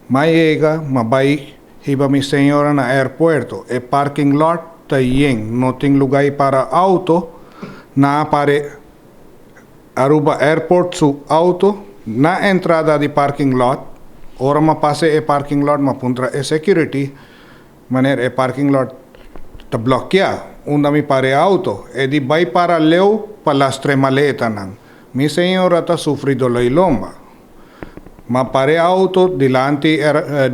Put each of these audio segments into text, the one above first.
Maiega, mabay, hiba mi señora na aeropuerto. E parking lot tayeng, no ting lugar para auto, na pare Aruba Airport su auto, na entrada di parking lot, ora ma pase e parking lot, ma puntra e security, maner e parking lot ta blocchia, unda mi pare auto, e di bay para leu palastre maleta nang. Mi señora ta sufrido la ilomba. Ma pare auto dilanti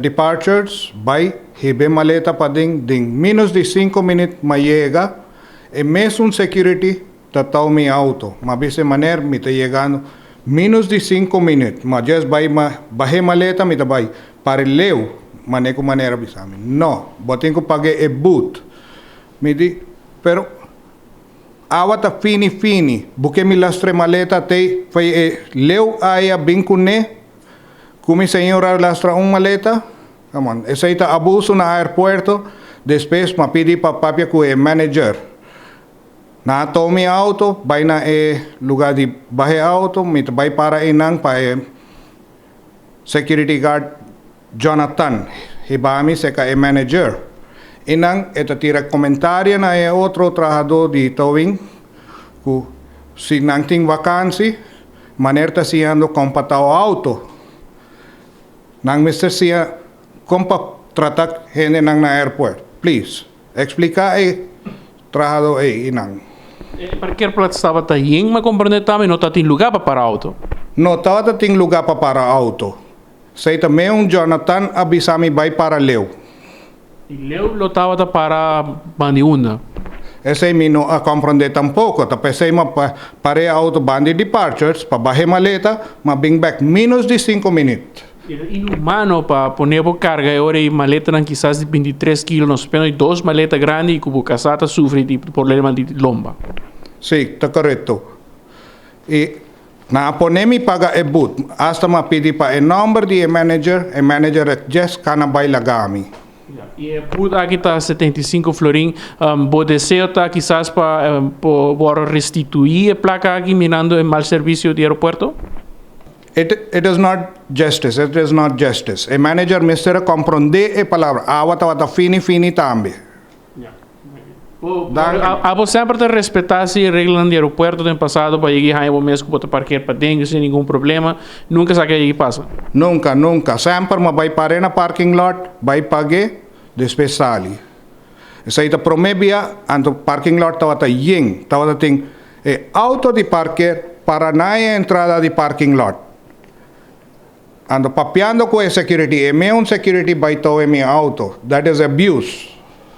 departures, bay hibe maleta pa ding minus di 5 minutes ma llega, e mes un security tatao mi auto, ma bise maner mi te llegando minus di 5 minutes, ma just bay bahe maleta mi ta bay, pare leu, maneco manera bisami. No, botinko page e boot. Mi di, pero awata fini, buke mi lastre maleta te, fai e leu aya binkune, kumi señora lastra un maleta, come on, esa ita abuso na aeropuerto, después mapidi pa papia ku e manager. Na to mi auto, bay na e lugar di bahe auto, mit bay para inang pa e security guard Jonathan, hibami seka e manager. Inang eta tira komentaria na e otro trabajador di towing, ku si nang ting vakansi, manerta siyando kompatao auto. Nang Mr. Sia, kompa tratak hene nang na airport. Please, explica e trabajador e inang. Parquear plaats estava tayeng, ma compreende também não tá tem lugar para auto. No tawata ting lugar pa para auto. Seita meong Jonathan abisami bay para leu. E leu lo estava para bandiunda. Ese mi no a comprende tampoco. Tapos ma pare auto bandi departures, pa bahe maleta, ma bring back minus di 5 minutes. Inhumano para poner por carga e ora maleta nan quizás de 23 kilos, nos peno 2 maleta grande e cubo casata sufre de problema de lomba. Sí, está correcto. Y na ponemi paga e boot, hasta ma pidi pa e number di e manager just kana bay lagami. E put aqui tá 75 florin, bo deseo tá quizás para por restituir a placa aqui mirando el mal servicio de aeropuerto? It is not justice. It is not justice. A manager mister comprende e palavra. Awata fini tambe. Abo sempre te respetar se regras de aeropuerto do passado para chegar aí o mesmo botar parquear para dentro sem nenhum problema. Nunca sabe que passa. Nunca. Sempre ma vai pare na parking lot, vai pague, depois sali. Essa ita promebia anto parking lot tawata ying, tawata ting e auto di parquear para na entrada di parking lot. Ando papiando com a security, e me un security by tow e mi auto. That is abuse.